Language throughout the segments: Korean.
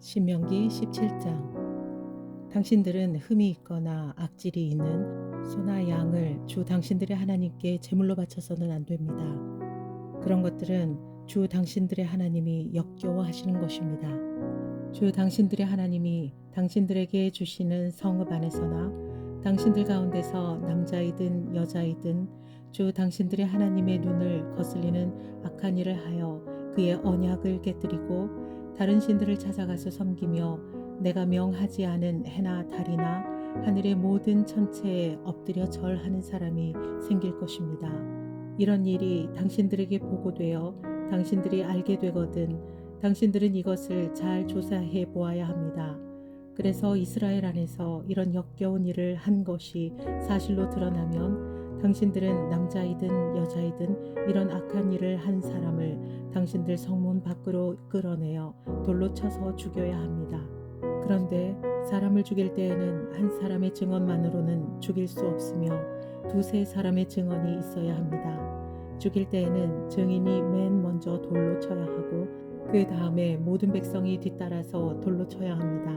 신명기 17장. 당신들은 흠이 있거나 악질이 있는 소나 양을 주 당신들의 하나님께 제물로 바쳐서는 안 됩니다. 그런 것들은 주 당신들의 하나님이 역겨워하시는 것입니다. 주 당신들의 하나님이 당신들에게 주시는 성읍 안에서나 당신들 가운데서 남자이든 여자이든 주 당신들의 하나님의 눈을 거슬리는 악한 일을 하여 그의 언약을 깨뜨리고 다른 신들을 찾아가서 섬기며 내가 명하지 않은 해나 달이나 하늘의 모든 천체에 엎드려 절하는 사람이 생길 것입니다. 이런 일이 당신들에게 보고되어 당신들이 알게 되거든 당신들은 이것을 잘 조사해 보아야 합니다. 그래서 이스라엘 안에서 이런 역겨운 일을 한 것이 사실로 드러나면 당신들은 남자이든 여자이든 이런 악한 일을 한 사람을 당신들 성문 밖으로 끌어내어 돌로 쳐서 죽여야 합니다. 그런데 사람을 죽일 때에는 한 사람의 증언만으로는 죽일 수 없으며 두세 사람의 증언이 있어야 합니다. 죽일 때에는 증인이 맨 먼저 돌로 쳐야 하고 그 다음에 모든 백성이 뒤따라서 돌로 쳐야 합니다.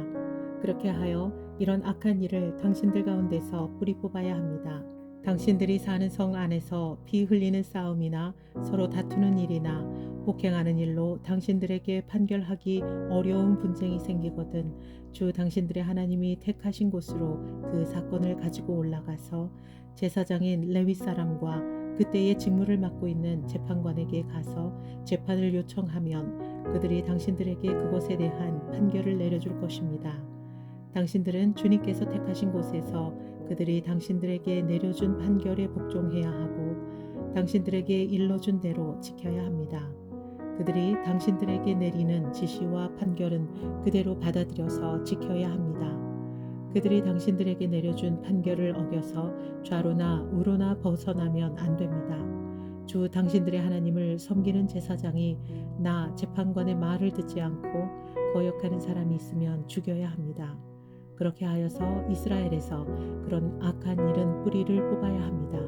그렇게 하여 이런 악한 일을 당신들 가운데서 뿌리 뽑아야 합니다. 당신들이 사는 성 안에서 피 흘리는 싸움이나 서로 다투는 일이나 폭행하는 일로 당신들에게 판결하기 어려운 분쟁이 생기거든 주 당신들의 하나님이 택하신 곳으로 그 사건을 가지고 올라가서 제사장인 레위 사람과 그때의 직무를 맡고 있는 재판관에게 가서 재판을 요청하면 그들이 당신들에게 그것에 대한 판결을 내려줄 것입니다. 당신들은 주님께서 택하신 곳에서 그들이 당신들에게 내려준 판결에 복종해야 하고 당신들에게 일러준 대로 지켜야 합니다. 그들이 당신들에게 내리는 지시와 판결은 그대로 받아들여서 지켜야 합니다. 그들이 당신들에게 내려준 판결을 어겨서 좌로나 우로나 벗어나면 안 됩니다. 주 당신들의 하나님을 섬기는 제사장이 나 재판관의 말을 듣지 않고 거역하는 사람이 있으면 죽여야 합니다. 그렇게 하여서 이스라엘에서 그런 악한 일은 뿌리를 뽑아야 합니다.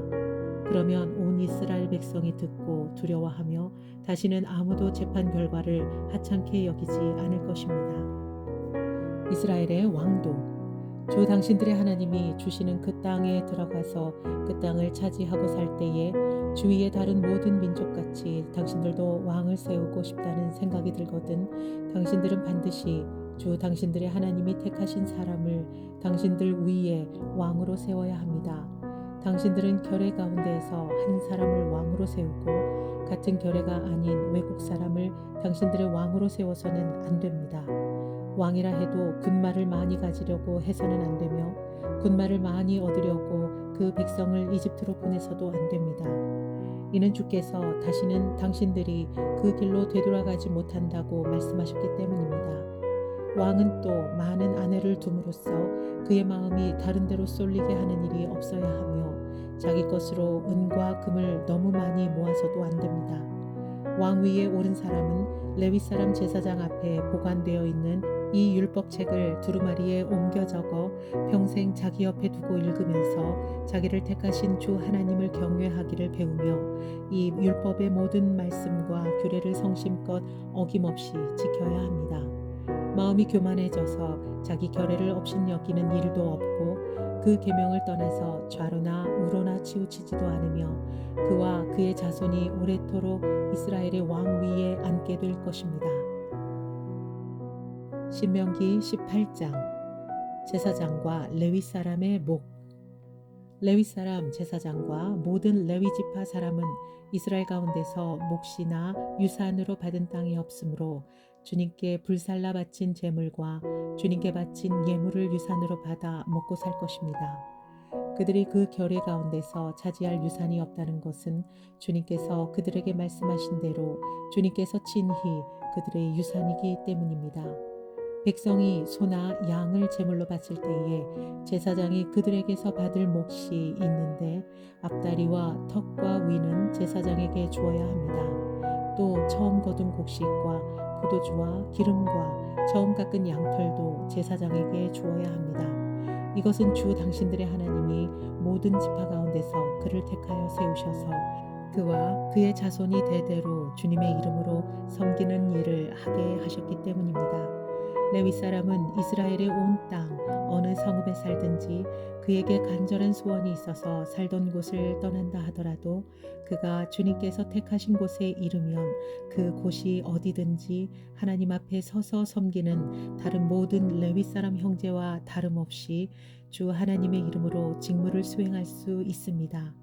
그러면 온 이스라엘 백성이 듣고 두려워하며 다시는 아무도 재판 결과를 하찮게 여기지 않을 것입니다. 이스라엘의 왕도. 주 당신들의 하나님이 주시는 그 땅에 들어가서 그 땅을 차지하고 살 때에 주위의 다른 모든 민족같이 당신들도 왕을 세우고 싶다는 생각이 들거든 당신들은 반드시 주 당신들의 하나님이 택하신 사람을 당신들 위에 왕으로 세워야 합니다. 당신들은 결의 가운데에서 한 사람을 왕으로 세우고 같은 결의가 아닌 외국 사람을 당신들의 왕으로 세워서는 안 됩니다. 왕이라 해도 군말을 많이 가지려고 해서는 안 되며 군말을 많이 얻으려고 그 백성을 이집트로 보내서도 안 됩니다. 이는 주께서 다시는 당신들이 그 길로 되돌아가지 못한다고 말씀하셨기 때문입니다. 왕은 또 많은 아내를 둠으로써 그의 마음이 다른 데로 쏠리게 하는 일이 없어야 하며 자기 것으로 은과 금을 너무 많이 모아서도 안 됩니다. 왕 위에 오른 사람은 레위 사람 제사장 앞에 보관되어 있는 이 율법책을 두루마리에 옮겨 적어 평생 자기 옆에 두고 읽으면서 자기를 택하신 주 하나님을 경외하기를 배우며 이 율법의 모든 말씀과 규례를 성심껏 어김없이 지켜야 합니다. 마음이 교만해져서 자기 결의를 업신여기는 일도 없고 그 계명을 떠나서 좌로나 우로나 치우치지도 않으며 그와 그의 자손이 오래도록 이스라엘의 왕 위에 앉게 될 것입니다. 신명기 18장. 제사장과 레위 사람의 목. 레위 사람 제사장과 모든 레위 지파 사람은 이스라엘 가운데서 몫이나 유산으로 받은 땅이 없으므로 주님께 불살라 바친 제물과 주님께 바친 예물을 유산으로 받아 먹고 살 것입니다. 그들이 그 결의 가운데서 차지할 유산이 없다는 것은 주님께서 그들에게 말씀하신 대로 주님께서 친히 그들의 유산이기 때문입니다. 백성이 소나 양을 제물로 바칠 때에 제사장이 그들에게서 받을 몫이 있는데 앞다리와 턱과 위는 제사장에게 주어야 합니다. 또 처음 거둔 곡식과 포도주와 기름과 처음 깎은 양털도 제사장에게 주어야 합니다. 이것은 주 당신들의 하나님이 모든 지파 가운데서 그를 택하여 세우셔서 그와 그의 자손이 대대로 주님의 이름으로 섬기는 일을 하게 하셨기 때문입니다. 레위 사람은 이스라엘의 온 땅 어느 성읍에 살든지 그에게 간절한 소원이 있어서 살던 곳을 떠난다 하더라도 그가 주님께서 택하신 곳에 이르면 그 곳이 어디든지 하나님 앞에 서서 섬기는 다른 모든 레위 사람 형제와 다름없이 주 하나님의 이름으로 직무를 수행할 수 있습니다.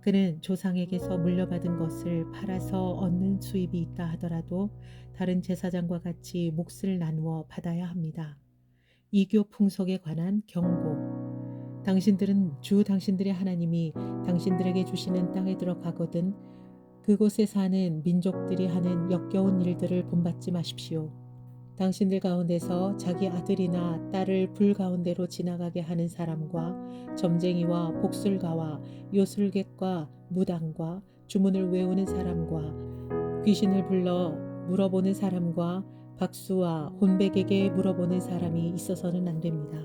그는 조상에게서 물려받은 것을 팔아서 얻는 수입이 있다 하더라도 다른 제사장과 같이 몫을 나누어 받아야 합니다. 이교 풍속에 관한 경고. 당신들은 주 당신들의 하나님이 당신들에게 주시는 땅에 들어가거든 그곳에 사는 민족들이 하는 역겨운 일들을 본받지 마십시오. 당신들 가운데서 자기 아들이나 딸을 불 가운데로 지나가게 하는 사람과 점쟁이와 복술가와 요술객과 무당과 주문을 외우는 사람과 귀신을 불러 물어보는 사람과 박수와 혼백에게 물어보는 사람이 있어서는 안 됩니다.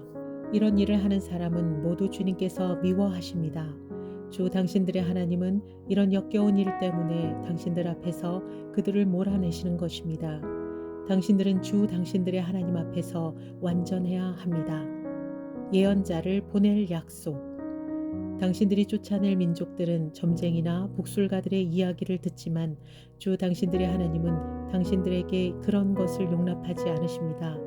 이런 일을 하는 사람은 모두 주님께서 미워하십니다. 주 당신들의 하나님은 이런 역겨운 일 때문에 당신들 앞에서 그들을 몰아내시는 것입니다. 당신들은 주 당신들의 하나님 앞에서 완전해야 합니다. 예언자를 보낼 약속. 당신들이 쫓아낼 민족들은 점쟁이나 복술가들의 이야기를 듣지만 주 당신들의 하나님은 당신들에게 그런 것을 용납하지 않으십니다.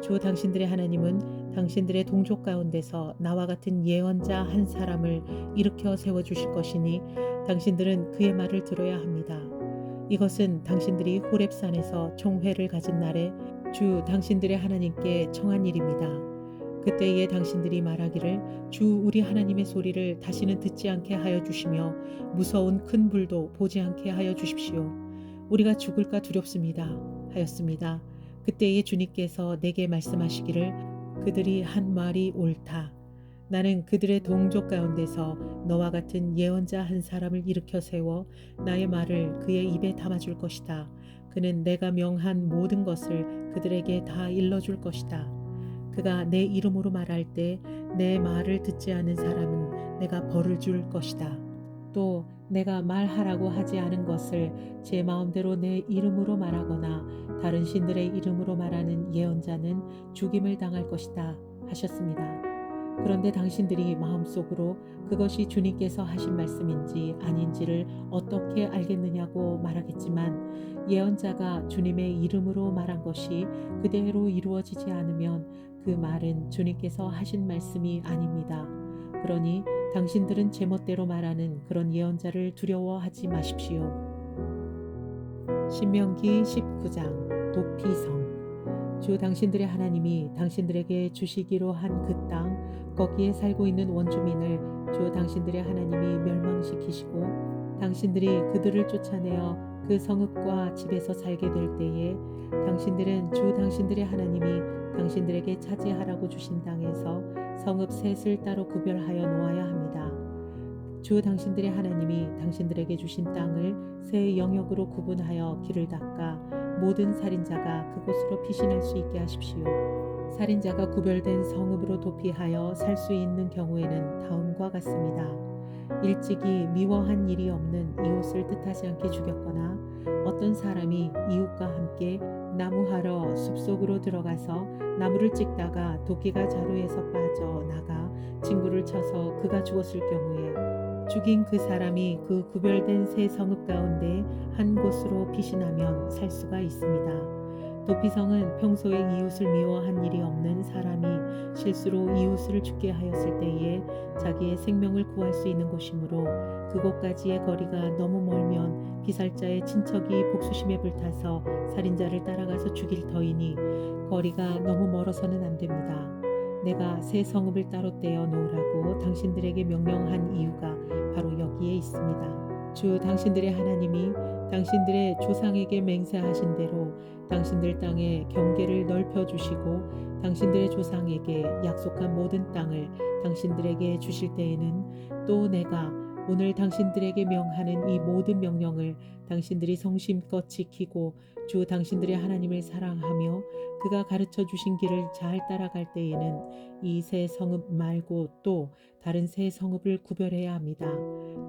주 당신들의 하나님은 당신들의 동족 가운데서 나와 같은 예언자 한 사람을 일으켜 세워주실 것이니 당신들은 그의 말을 들어야 합니다. 이것은 당신들이 호렙산에서 총회를 가진 날에 주 당신들의 하나님께 청한 일입니다. 그때에 당신들이 말하기를 주 우리 하나님의 소리를 다시는 듣지 않게 하여 주시며 무서운 큰 불도 보지 않게 하여 주십시오. 우리가 죽을까 두렵습니다. 하였습니다. 그때에 주님께서 내게 말씀하시기를 그들이 한 말이 옳다. 나는 그들의 동족 가운데서 너와 같은 예언자 한 사람을 일으켜 세워 나의 말을 그의 입에 담아줄 것이다. 그는 내가 명한 모든 것을 그들에게 다 일러줄 것이다. 그가 내 이름으로 말할 때 내 말을 듣지 않는 사람은 내가 벌을 줄 것이다. 또 내가 말하라고 하지 않은 것을 제 마음대로 내 이름으로 말하거나 다른 신들의 이름으로 말하는 예언자는 죽임을 당할 것이다 하셨습니다. 그런데 당신들이 마음속으로 그것이 주님께서 하신 말씀인지 아닌지를 어떻게 알겠느냐고 말하겠지만 예언자가 주님의 이름으로 말한 것이 그대로 이루어지지 않으면 그 말은 주님께서 하신 말씀이 아닙니다. 그러니 당신들은 제멋대로 말하는 그런 예언자를 두려워하지 마십시오. 신명기 19장 도피성. 주 당신들의 하나님이 당신들에게 주시기로 한 그 땅 거기에 살고 있는 원주민을 주 당신들의 하나님이 멸망시키시고 당신들이 그들을 쫓아내어 그 성읍과 집에서 살게 될 때에 당신들은 주 당신들의 하나님이 당신들에게 차지하라고 주신 땅에서 성읍 셋을 따로 구별하여 놓아야 합니다. 주 당신들의 하나님이 당신들에게 주신 땅을 세 영역으로 구분하여 길을 닦아 모든 살인자가 그곳으로 피신할 수 있게 하십시오. 살인자가 구별된 성읍으로 도피하여 살 수 있는 경우에는 다음과 같습니다. 일찍이 미워한 일이 없는 이웃을 뜻하지 않게 죽였거나 어떤 사람이 이웃과 함께 나무하러 숲속으로 들어가서 나무를 찍다가 도끼가 자루에서 빠져 나가 친구를 쳐서 그가 죽었을 경우에 죽인 그 사람이 그 구별된 세 성읍 가운데 한 곳으로 피신하면 살 수가 있습니다. 도피성은 평소에 이웃을 미워한 일이 없는 사람이 실수로 이웃을 죽게 하였을 때에 자기의 생명을 구할 수 있는 곳이므로 그곳까지의 거리가 너무 멀면 피살자의 친척이 복수심에 불타서 살인자를 따라가서 죽일 터이니 거리가 너무 멀어서는 안 됩니다. 내가 새 성읍을 따로 떼어 놓으라고 당신들에게 명령한 이유가 바로 여기에 있습니다. 주 당신들의 하나님이 당신들의 조상에게 맹세하신 대로 당신들 땅에 경계를 넓혀주시고 당신들의 조상에게 약속한 모든 땅을 당신들에게 주실 때에는 또 내가 오늘 당신들에게 명하는 이 모든 명령을 당신들이 성심껏 지키고 주 당신들의 하나님을 사랑하며 그가 가르쳐 주신 길을 잘 따라갈 때에는 이 새 성읍 말고 또 다른 새 성읍을 구별해야 합니다.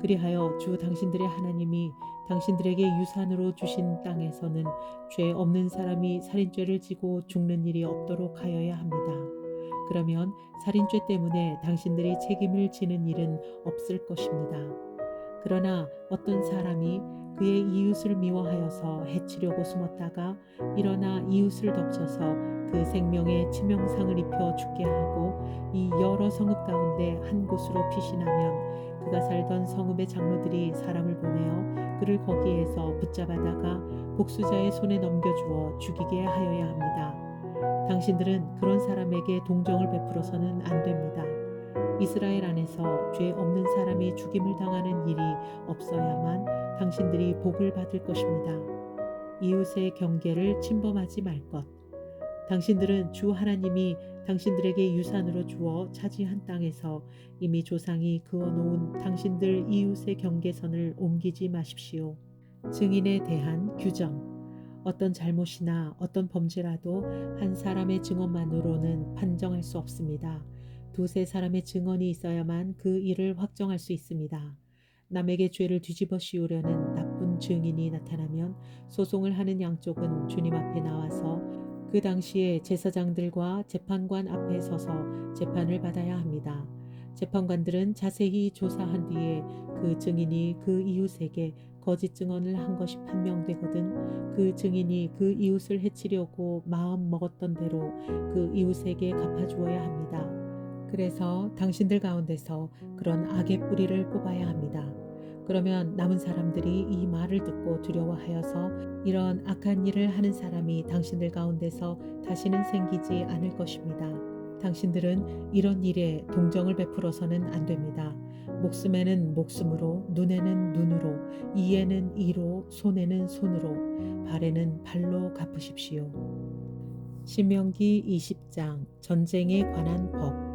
그리하여 주 당신들의 하나님이 당신들에게 유산으로 주신 땅에서는 죄 없는 사람이 살인죄를 지고 죽는 일이 없도록 하여야 합니다. 그러면 살인죄 때문에 당신들이 책임을 지는 일은 없을 것입니다. 그러나 어떤 사람이 그의 이웃을 미워하여서 해치려고 숨었다가 일어나 이웃을 덮쳐서 그 생명에 치명상을 입혀 죽게 하고 이 여러 성읍 가운데 한 곳으로 피신하면 그가 살던 성읍의 장로들이 사람을 보내어 그를 거기에서 붙잡아다가 복수자의 손에 넘겨주어 죽이게 하여야 합니다. 당신들은 그런 사람에게 동정을 베풀어서는 안 됩니다. 이스라엘 안에서 죄 없는 사람이 죽임을 당하는 일이 없어야만 당신들이 복을 받을 것입니다. 이웃의 경계를 침범하지 말 것. 당신들은 주 하나님이 당신들에게 유산으로 주어 차지한 땅에서 이미 조상이 그어놓은 당신들 이웃의 경계선을 옮기지 마십시오. 증인에 대한 규정. 어떤 잘못이나 어떤 범죄라도 한 사람의 증언만으로는 판정할 수 없습니다. 두세 사람의 증언이 있어야만 그 일을 확정할 수 있습니다. 남에게 죄를 뒤집어 씌우려는 나쁜 증인이 나타나면 소송을 하는 양쪽은 주님 앞에 나와서 그 당시에 제사장들과 재판관 앞에 서서 재판을 받아야 합니다. 재판관들은 자세히 조사한 뒤에 그 증인이 그 이웃에게 거짓 증언을 한 것이 판명되거든 그 증인이 그 이웃을 해치려고 마음 먹었던 대로 그 이웃에게 갚아주어야 합니다. 그래서 당신들 가운데서 그런 악의 뿌리를 뽑아야 합니다. 그러면 남은 사람들이 이 말을 듣고 두려워하여서 이런 악한 일을 하는 사람이 당신들 가운데서 다시는 생기지 않을 것입니다. 당신들은 이런 일에 동정을 베풀어서는 안 됩니다. 목숨에는 목숨으로, 눈에는 눈으로, 이에는 이로, 손에는 손으로, 발에는 발로 갚으십시오. 신명기 20장 전쟁에 관한 법.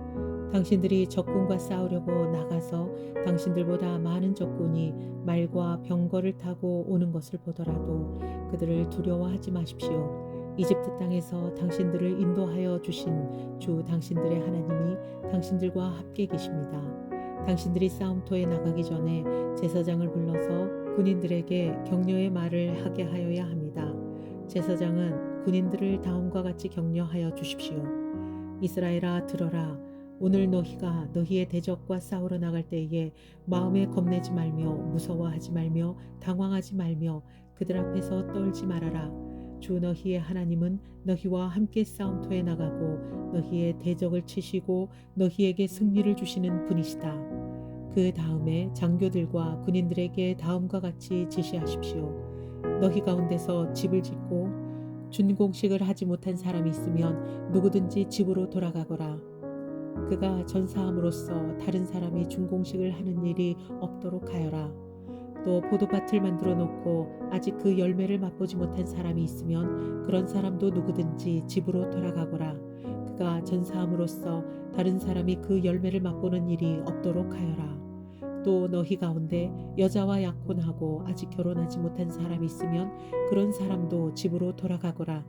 당신들이 적군과 싸우려고 나가서 당신들보다 많은 적군이 말과 병거를 타고 오는 것을 보더라도 그들을 두려워하지 마십시오. 이집트 땅에서 당신들을 인도하여 주신 주 당신들의 하나님이 당신들과 함께 계십니다. 당신들이 싸움터에 나가기 전에 제사장을 불러서 군인들에게 격려의 말을 하게 하여야 합니다. 제사장은 군인들을 다음과 같이 격려하여 주십시오. 이스라엘아 들어라. 오늘 너희가 너희의 대적과 싸우러 나갈 때에 마음에 겁내지 말며 무서워하지 말며 당황하지 말며 그들 앞에서 떨지 말아라. 주 너희의 하나님은 너희와 함께 싸움터에 나가고 너희의 대적을 치시고 너희에게 승리를 주시는 분이시다. 그 다음에 장교들과 군인들에게 다음과 같이 지시하십시오. 너희 가운데서 집을 짓고 준공식을 하지 못한 사람이 있으면 누구든지 집으로 돌아가거라. 그가 전사함으로써 다른 사람이 준공식을 하는 일이 없도록 하여라. 또 포도밭을 만들어 놓고 아직 그 열매를 맛보지 못한 사람이 있으면 그런 사람도 누구든지 집으로 돌아가거라. 그가 전사함으로써 다른 사람이 그 열매를 맛보는 일이 없도록 하여라. 또 너희 가운데 여자와 약혼하고 아직 결혼하지 못한 사람이 있으면 그런 사람도 집으로 돌아가거라.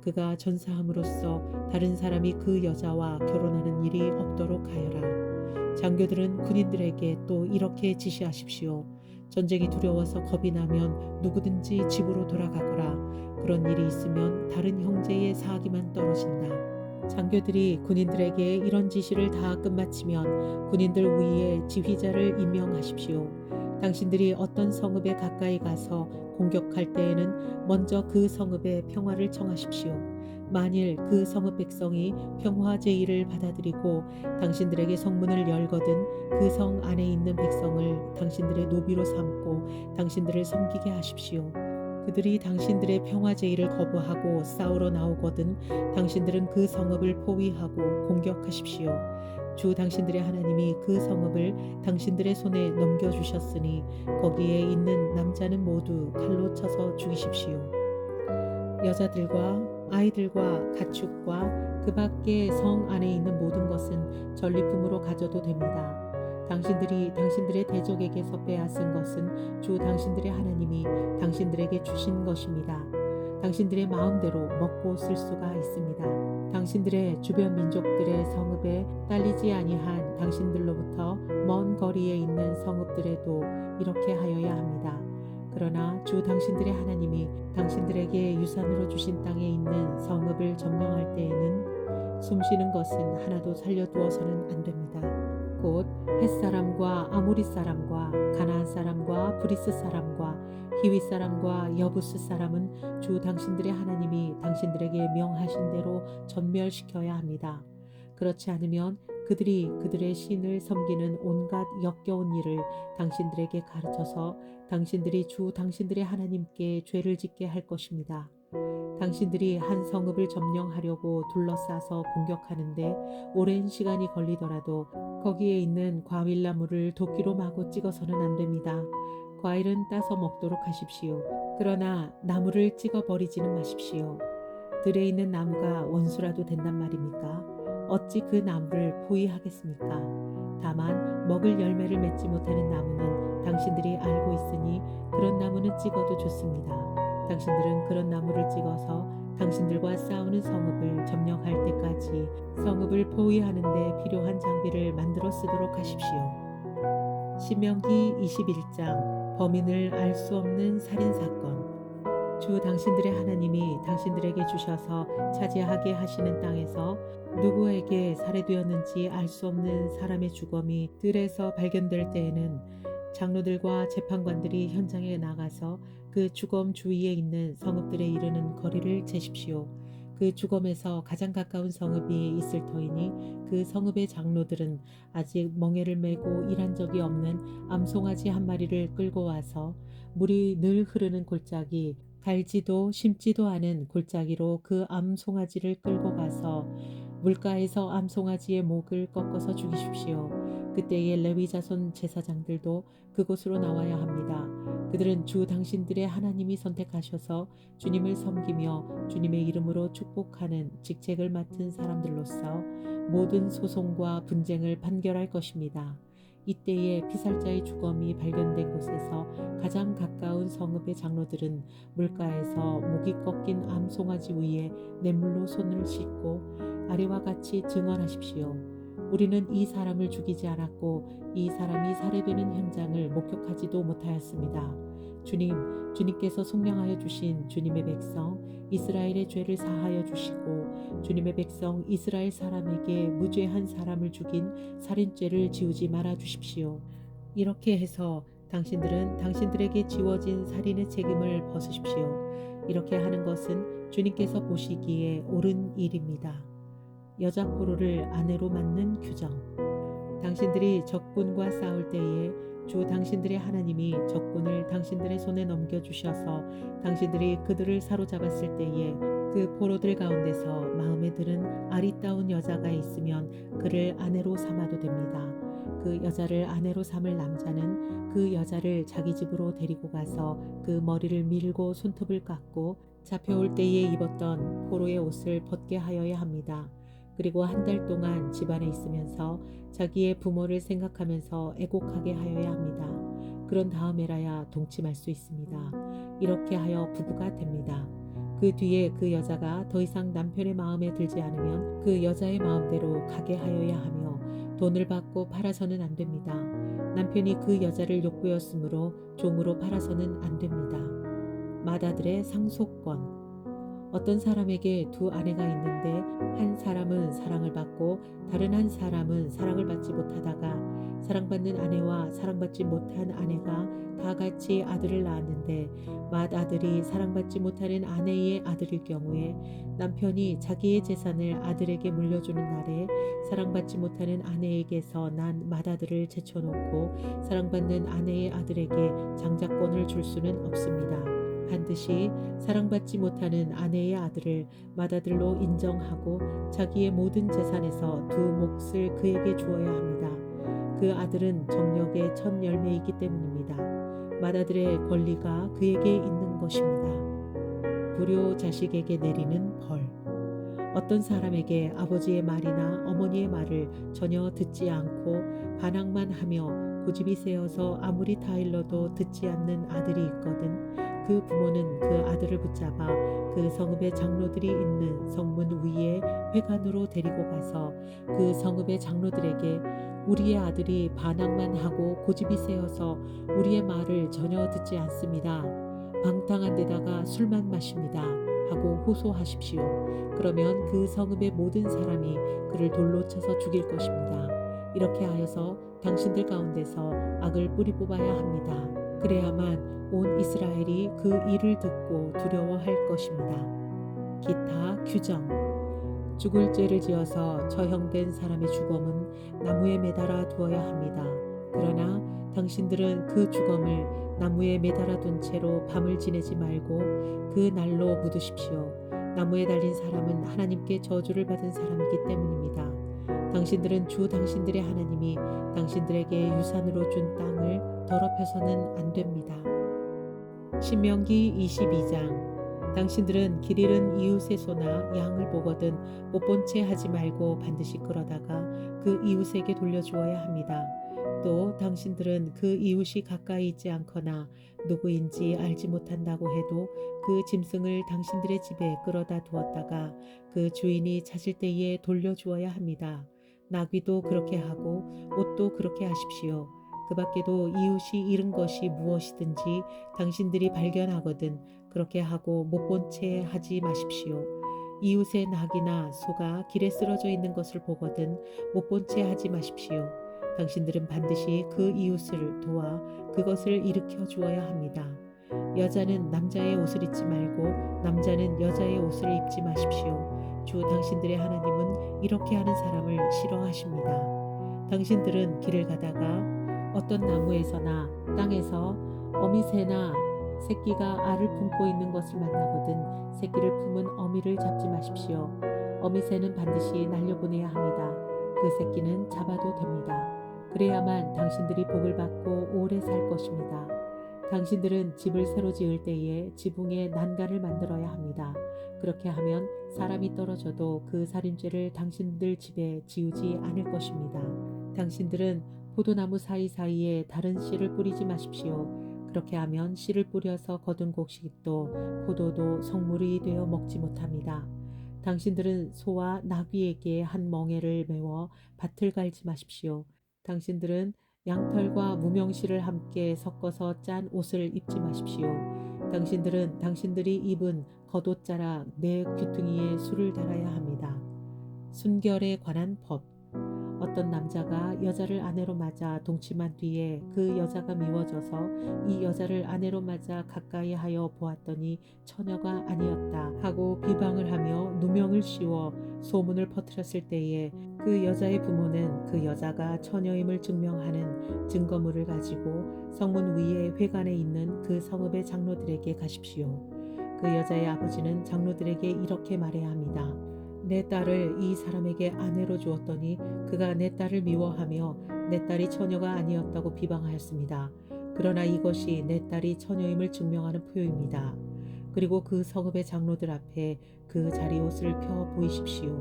그가 전사함으로써 다른 사람이 그 여자와 결혼하는 일이 없도록 하여라. 장교들은 군인들에게 또 이렇게 지시하십시오. 전쟁이 두려워서 겁이 나면 누구든지 집으로 돌아가거라. 그런 일이 있으면 다른 형제의 사기만 떨어진다. 장교들이 군인들에게 이런 지시를 다 끝마치면 군인들 위에 지휘자를 임명하십시오. 당신들이 어떤 성읍에 가까이 가서 공격할 때에는 먼저 그 성읍의 평화를 청하십시오. 만일 그 성읍 백성이 평화 제의를 받아들이고 당신들에게 성문을 열거든 그 성 안에 있는 백성을 당신들의 노비로 삼고 당신들을 섬기게 하십시오. 그들이 당신들의 평화 제의를 거부하고 싸우러 나오거든 당신들은 그 성읍을 포위하고 공격하십시오. 주 당신들의 하나님이 그 성읍을 당신들의 손에 넘겨주셨으니 거기에 있는 남자는 모두 칼로 쳐서 죽이십시오. 여자들과 아이들과 가축과 그 밖에 성 안에 있는 모든 것은 전리품으로 가져도 됩니다. 당신들이 당신들의 대적에게서 빼앗은 것은 주 당신들의 하나님이 당신들에게 주신 것입니다. 당신들의 마음대로 먹고 쓸 수가 있습니다. 당신들의 주변 민족들의 성읍에 딸리지 아니한 당신들로부터 먼 거리에 있는 성읍들에도 이렇게 하여야 합니다. 그러나 주 당신들의 하나님이 당신들에게 유산으로 주신 땅에 있는 성읍을 점령할 때에는 숨쉬는 것은 하나도 살려두어서는 안 됩니다. 곧 햇사람과 아모리 사람과 가나안 사람과 브리스 사람과 히위 사람과 여부스 사람은 주 당신들의 하나님이 당신들에게 명하신 대로 전멸시켜야 합니다. 그렇지 않으면 그들이 그들의 신을 섬기는 온갖 역겨운 일을 당신들에게 가르쳐서 당신들이 주 당신들의 하나님께 죄를 짓게 할 것입니다. 당신들이 한 성읍을 점령하려고 둘러싸서 공격하는데 오랜 시간이 걸리더라도 거기에 있는 과일나무를 도끼로 마구 찍어서는 안 됩니다. 과일은 따서 먹도록 하십시오. 그러나 나무를 찍어버리지는 마십시오. 들에 있는 나무가 원수라도 된단 말입니까? 어찌 그 나무를 포위하겠습니까? 다만 먹을 열매를 맺지 못하는 나무는 당신들이 알고 있으니 그런 나무는 찍어도 좋습니다. 당신들은 그런 나무를 찍어서 당신들과 싸우는 성읍을 점령할 때까지 성읍을 포위하는 데 필요한 장비를 만들어 쓰도록 하십시오. 신명기 21장 범인을 알 수 없는 살인사건. 주 당신들의 하나님이 당신들에게 주셔서 차지하게 하시는 땅에서 누구에게 살해되었는지 알 수 없는 사람의 주검이 들에서 발견될 때에는 장로들과 재판관들이 현장에 나가서 그 주검 주위에 있는 성읍들에 이르는 거리를 재십시오. 그 주검에서 가장 가까운 성읍이 있을 터이니 그 성읍의 장로들은 아직 멍에를 메고 일한 적이 없는 암송아지 한 마리를 끌고 와서 물이 늘 흐르는 골짜기, 갈지도 심지도 않은 골짜기로 그 암송아지를 끌고 가서 물가에서 암송아지의 목을 꺾어서 죽이십시오. 그때에 레위 자손 제사장들도 그곳으로 나와야 합니다. 그들은 주 당신들의 하나님이 선택하셔서 주님을 섬기며 주님의 이름으로 축복하는 직책을 맡은 사람들로서 모든 소송과 분쟁을 판결할 것입니다. 이때에 피살자의 주검이 발견된 곳에서 가장 가까운 성읍의 장로들은 물가에서 목이 꺾인 암송아지 위에 냇물로 손을 씻고 아래와 같이 증언하십시오. 우리는 이 사람을 죽이지 않았고 이 사람이 살해되는 현장을 목격하지도 못하였습니다. 주님께서 속량하여 주신 주님의 백성 이스라엘의 죄를 사하여 주시고 주님의 백성 이스라엘 사람에게 무죄한 사람을 죽인 살인죄를 지우지 말아 주십시오. 이렇게 해서 당신들은 당신들에게 지워진 살인의 책임을 벗으십시오. 이렇게 하는 것은 주님께서 보시기에 옳은 일입니다. 여자 포로를 아내로 맞는 규정. 당신들이 적군과 싸울 때에 주 당신들의 하나님이 적군을 당신들의 손에 넘겨주셔서 당신들이 그들을 사로잡았을 때에 그 포로들 가운데서 마음에 드는 아리따운 여자가 있으면 그를 아내로 삼아도 됩니다. 그 여자를 아내로 삼을 남자는 그 여자를 자기 집으로 데리고 가서 그 머리를 밀고 손톱을 깎고 잡혀올 때에 입었던 포로의 옷을 벗게 하여야 합니다. 그리고 한 달 동안 집안에 있으면서 자기의 부모를 생각하면서 애곡하게 하여야 합니다. 그런 다음에라야 동침할 수 있습니다. 이렇게 하여 부부가 됩니다. 그 뒤에 그 여자가 더 이상 남편의 마음에 들지 않으면 그 여자의 마음대로 가게 하여야 하며 돈을 받고 팔아서는 안 됩니다. 남편이 그 여자를 욕보였으므로 종으로 팔아서는 안 됩니다. 맏아들의 상속권. 어떤 사람에게 두 아내가 있는데 한 사람은 사랑을 받고 다른 한 사람은 사랑을 받지 못하다가 사랑받는 아내와 사랑받지 못한 아내가 다 같이 아들을 낳았는데 맏아들이 사랑받지 못하는 아내의 아들일 경우에 남편이 자기의 재산을 아들에게 물려주는 날에 사랑받지 못하는 아내에게서 난 맏아들을 제쳐놓고 사랑받는 아내의 아들에게 장자권을 줄 수는 없습니다. 반드시 사랑받지 못하는 아내의 아들을 맏아들로 인정하고 자기의 모든 재산에서 두 몫을 그에게 주어야 합니다. 그 아들은 정력의 첫 열매이기 때문입니다. 맏아들의 권리가 그에게 있는 것입니다. 불효 자식에게 내리는 벌. 어떤 사람에게 아버지의 말이나 어머니의 말을 전혀 듣지 않고 반항만 하며 고집이 세어서 아무리 타일러도 듣지 않는 아들이 있거든 그 부모는 그 아들을 붙잡아 그 성읍의 장로들이 있는 성문 위에 회관으로 데리고 가서 그 성읍의 장로들에게 우리의 아들이 반항만 하고 고집이 세어서 우리의 말을 전혀 듣지 않습니다. 방탕한 데다가 술만 마십니다. 하고 호소하십시오. 그러면 그 성읍의 모든 사람이 그를 돌로 쳐서 죽일 것입니다. 이렇게 하여서 당신들 가운데서 악을 뿌리 뽑아야 합니다. 그래야만 온 이스라엘이 그 일을 듣고 두려워할 것입니다. 기타 규정. 죽을 죄를 지어서 처형된 사람의 주검은 나무에 매달아 두어야 합니다. 그러나 당신들은 그 주검을 나무에 매달아 둔 채로 밤을 지내지 말고 그 날로 묻으십시오. 나무에 달린 사람은 하나님께 저주를 받은 사람이기 때문입니다. 당신들은 주 당신들의 하나님이 당신들에게 유산으로 준 땅을 더럽혀서는 안 됩니다. 신명기 22장. 당신들은 길 잃은 이웃의 소나 양을 보거든 못 본 채 하지 말고 반드시 끌어다가 그 이웃에게 돌려주어야 합니다. 또 당신들은 그 이웃이 가까이 있지 않거나 누구인지 알지 못한다고 해도 그 짐승을 당신들의 집에 끌어다 두었다가 그 주인이 찾을 때에 돌려주어야 합니다. 나귀도 그렇게 하고 옷도 그렇게 하십시오. 그 밖에도 이웃이 잃은 것이 무엇이든지 당신들이 발견하거든 그렇게 하고 못 본 채 하지 마십시오. 이웃의 낙이나 소가 길에 쓰러져 있는 것을 보거든 못 본 채 하지 마십시오. 당신들은 반드시 그 이웃을 도와 그것을 일으켜 주어야 합니다. 여자는 남자의 옷을 입지 말고 남자는 여자의 옷을 입지 마십시오. 주 당신들의 하나님은 이렇게 하는 사람을 싫어하십니다. 당신들은 길을 가다가 어떤 나무에서나 땅에서 어미새나 새끼가 알을 품고 있는 것을 만나거든 새끼를 품은 어미를 잡지 마십시오. 어미새는 반드시 날려보내야 합니다. 그 새끼는 잡아도 됩니다. 그래야만 당신들이 복을 받고 오래 살 것입니다. 당신들은 집을 새로 지을 때에 지붕에 난간을 만들어야 합니다. 그렇게 하면 사람이 떨어져도 그 살인죄를 당신들 집에 지우지 않을 것입니다. 당신들은 포도나무 사이사이에 다른 씨를 뿌리지 마십시오. 그렇게 하면 씨를 뿌려서 거둔 곡식도 포도도 성물이 되어 먹지 못합니다. 당신들은 소와 나귀에게 한 멍에를 메워 밭을 갈지 마십시오. 당신들은 양털과 무명실을 함께 섞어서 짠 옷을 입지 마십시오. 당신들은 당신들이 입은 겉옷자락 네 귀퉁이에 술을 달아야 합니다. 순결에 관한 법. 어떤 남자가 여자를 아내로 맞아 동침한 뒤에 그 여자가 미워져서 이 여자를 아내로 맞아 가까이 하여 보았더니 처녀가 아니었다 하고 비방을 하며 누명을 씌워 소문을 퍼뜨렸을 때에 그 여자의 부모는 그 여자가 처녀임을 증명하는 증거물을 가지고 성문 위에 회관에 있는 그 성읍의 장로들에게 가십시오. 그 여자의 아버지는 장로들에게 이렇게 말해야 합니다. 내 딸을 이 사람에게 아내로 주었더니 그가 내 딸을 미워하며 내 딸이 처녀가 아니었다고 비방하였습니다. 그러나 이것이 내 딸이 처녀임을 증명하는 표입니다. 그리고 그 성읍의 장로들 앞에 그 자리옷을 펴 보이십시오.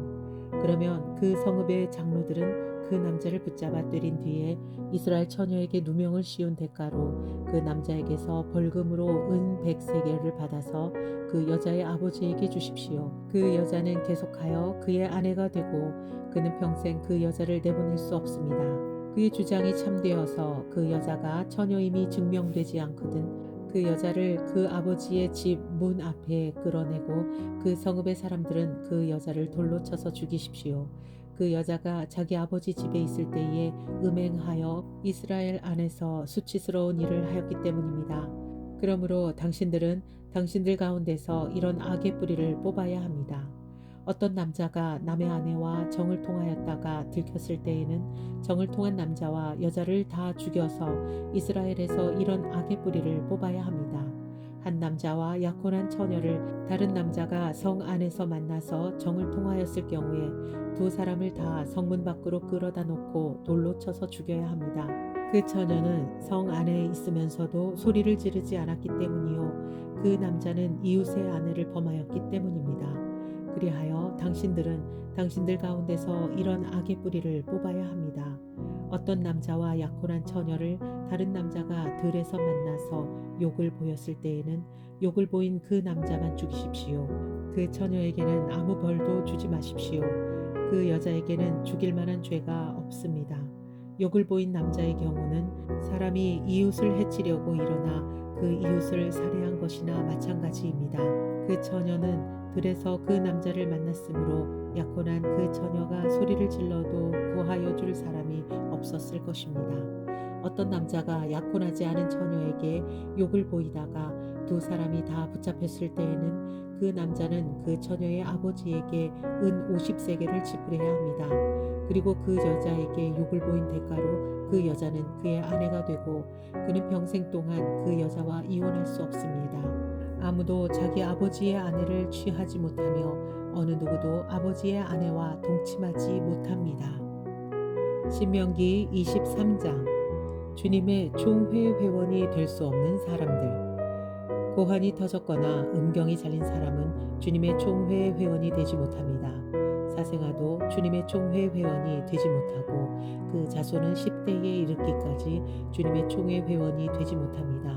그러면 그 성읍의 장로들은 그 남자를 붙잡아 때린 뒤에 이스라엘 처녀에게 누명을 씌운 대가로 그 남자에게서 벌금으로 은 100세겔을 받아서 그 여자의 아버지에게 주십시오. 그 여자는 계속하여 그의 아내가 되고 그는 평생 그 여자를 내보낼 수 없습니다. 그의 주장이 참되어서 그 여자가 처녀임이 증명되지 않거든 그 여자를 그 아버지의 집 문 앞에 끌어내고 그 성읍의 사람들은 그 여자를 돌로 쳐서 죽이십시오. 그 여자가 자기 아버지 집에 있을 때에 음행하여 이스라엘 안에서 수치스러운 일을 하였기 때문입니다. 그러므로 당신들은 당신들 가운데서 이런 악의 뿌리를 뽑아야 합니다. 어떤 남자가 남의 아내와 정을 통하였다가 들켰을 때에는 정을 통한 남자와 여자를 다 죽여서 이스라엘에서 이런 악의 뿌리를 뽑아야 합니다. 한 남자와 약혼한 처녀를 다른 남자가 성 안에서 만나서 정을 통하였을 경우에 두 사람을 다 성문 밖으로 끌어다 놓고 돌로 쳐서 죽여야 합니다. 그 처녀는 성 안에 있으면서도 소리를 지르지 않았기 때문이요. 그 남자는 이웃의 아내를 범하였기 때문입니다. 그리하여 당신들은 당신들 가운데서 이런 악의 뿌리를 뽑아야 합니다. 어떤 남자와 약혼한 처녀를 다른 남자가 들에서 만나서 욕을 보였을 때에는 욕을 보인 그 남자만 죽이십시오. 그 처녀에게는 아무 벌도 주지 마십시오. 그 여자에게는 죽일 만한 죄가 없습니다. 욕을 보인 남자의 경우는 사람이 이웃을 해치려고 일어나 그 이웃을 살해한 것이나 마찬가지입니다. 그 처녀는 들에서 그 남자를 만났으므로 약혼한 그 처녀가 소리를 질러도 구하여 줄 사람이 없었을 것입니다. 어떤 남자가 약혼하지 않은 처녀에게 욕을 보이다가 두 사람이 다 붙잡혔을 때에는 그 남자는 그 처녀의 아버지에게 은 50세겔을 지불해야 합니다. 그리고 그 여자에게 욕을 보인 대가로 그 여자는 그의 아내가 되고 그는 평생 동안 그 여자와 이혼할 수 없습니다. 아무도 자기 아버지의 아내를 취하지 못하며 어느 누구도 아버지의 아내와 동침하지 못합니다. 신명기 23장. 주님의 총회 회원이 될 수 없는 사람들. 고환이 터졌거나 음경이 잘린 사람은 주님의 총회 회원이 되지 못합니다. 사생아도 주님의 총회 회원이 되지 못하고 그 자손은 10대에 이르기까지 주님의 총회 회원이 되지 못합니다.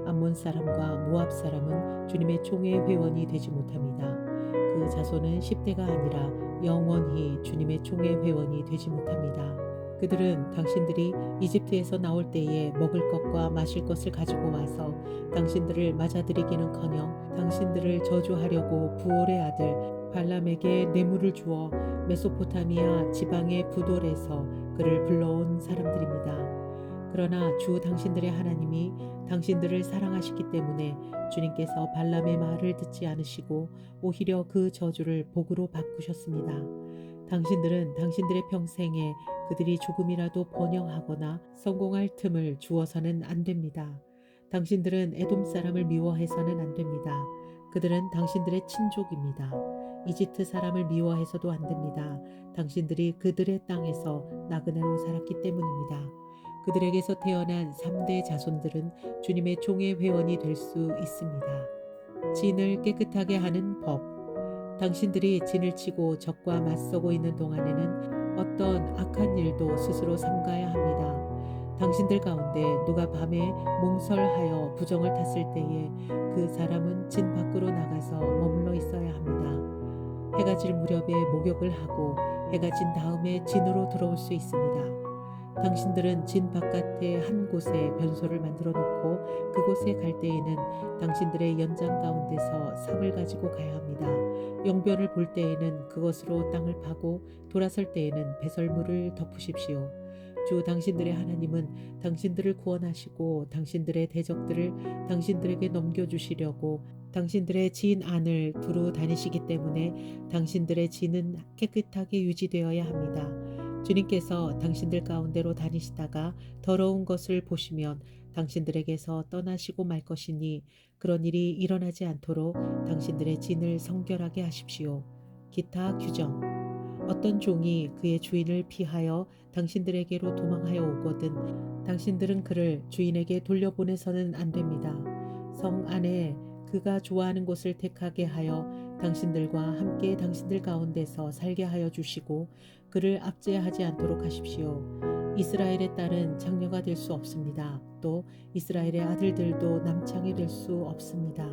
암몬 사람과 모압 사람은 주님의 총회 회원이 되지 못합니다. 그 자손은 10대가 아니라 영원히 주님의 총회 회원이 되지 못합니다. 그들은 당신들이 이집트에서 나올 때에 먹을 것과 마실 것을 가지고 와서 당신들을 맞아들이기는커녕 당신들을 저주하려고 부올의 아들 발람에게 뇌물을 주어 메소포타미아 지방의 부돌에서 그를 불러온 사람들입니다. 그러나 주 당신들의 하나님이 당신들을 사랑하시기 때문에 주님께서 발람의 말을 듣지 않으시고 오히려 그 저주를 복으로 바꾸셨습니다. 당신들은 당신들의 평생에 그들이 조금이라도 번영하거나 성공할 틈을 주어서는 안 됩니다. 당신들은 에돔 사람을 미워해서는 안 됩니다. 그들은 당신들의 친족입니다. 이집트 사람을 미워해서도 안 됩니다. 당신들이 그들의 땅에서 나그네로 살았기 때문입니다. 그들에게서 태어난 3대 자손들은 주님의 총회 회원이 될 수 있습니다. 진을 깨끗하게 하는 법. 당신들이 진을 치고 적과 맞서고 있는 동안에는 어떤 악한 일도 스스로 삼가야 합니다. 당신들 가운데 누가 밤에 몽설하여 부정을 탔을 때에 그 사람은 진 밖으로 나가서 머물러 있어야 합니다. 해가 질 무렵에 목욕을 하고 해가 진 다음에 진으로 들어올 수 있습니다. 당신들은 진 바깥에 한 곳에 변소를 만들어 놓고 그곳에 갈 때에는 당신들의 연장 가운데서 삽을 가지고 가야 합니다. 영변을 볼 때에는 그것으로 땅을 파고 돌아설 때에는 배설물을 덮으십시오. 주 당신들의 하나님은 당신들을 구원하시고 당신들의 대적들을 당신들에게 넘겨주시려고 당신들의 진 안을 두루 다니시기 때문에 당신들의 진은 깨끗하게 유지되어야 합니다. 주님께서 당신들 가운데로 다니시다가 더러운 것을 보시면 당신들에게서 떠나시고 말 것이니 그런 일이 일어나지 않도록 당신들의 진을 성결하게 하십시오. 기타 규정. 어떤 종이 그의 주인을 피하여 당신들에게로 도망하여 오거든 당신들은 그를 주인에게 돌려보내서는 안 됩니다. 성 안에 그가 좋아하는 곳을 택하게 하여 당신들과 함께 당신들 가운데서 살게 하여 주시고 그를 압제하지 않도록 하십시오. 이스라엘의 딸은 장녀가 될 수 없습니다. 또 이스라엘의 아들들도 남창이 될 수 없습니다.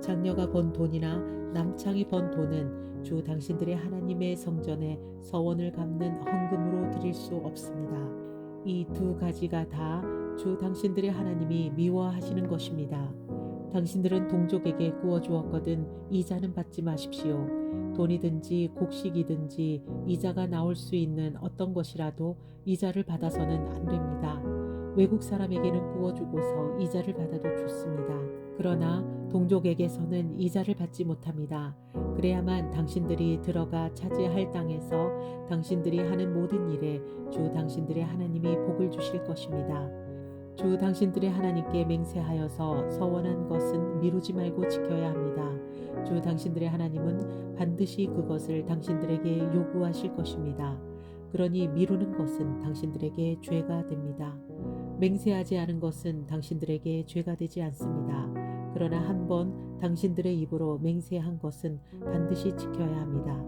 장녀가 번 돈이나 남창이 번 돈은 주 당신들의 하나님의 성전에 서원을 갚는 헌금으로 드릴 수 없습니다. 이 두 가지가 다 주 당신들의 하나님이 미워하시는 것입니다. 당신들은 동족에게 구워주었거든 이자는 받지 마십시오. 돈이든지 곡식이든지 이자가 나올 수 있는 어떤 것이라도 이자를 받아서는 안 됩니다. 외국 사람에게는 구워주고서 이자를 받아도 좋습니다. 그러나 동족에게서는 이자를 받지 못합니다. 그래야만 당신들이 들어가 차지할 땅에서 당신들이 하는 모든 일에 주 당신들의 하나님이 복을 주실 것입니다. 주 당신들의 하나님께 맹세하여서 서원한 것은 미루지 말고 지켜야 합니다. 주 당신들의 하나님은 반드시 그것을 당신들에게 요구하실 것입니다. 그러니 미루는 것은 당신들에게 죄가 됩니다. 맹세하지 않은 것은 당신들에게 죄가 되지 않습니다. 그러나 한번 당신들의 입으로 맹세한 것은 반드시 지켜야 합니다.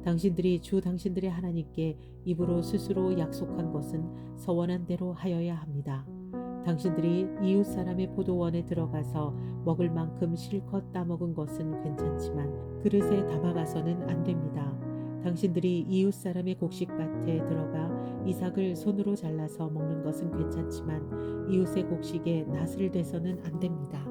당신들이 주 당신들의 하나님께 입으로 스스로 약속한 것은 서원한 대로 하여야 합니다. 당신들이 이웃 사람의 포도원에 들어가서 먹을 만큼 실컷 따먹은 것은 괜찮지만 그릇에 담아가서는 안 됩니다. 당신들이 이웃 사람의 곡식밭에 들어가 이삭을 손으로 잘라서 먹는 것은 괜찮지만 이웃의 곡식에 낫을 대서는 안 됩니다.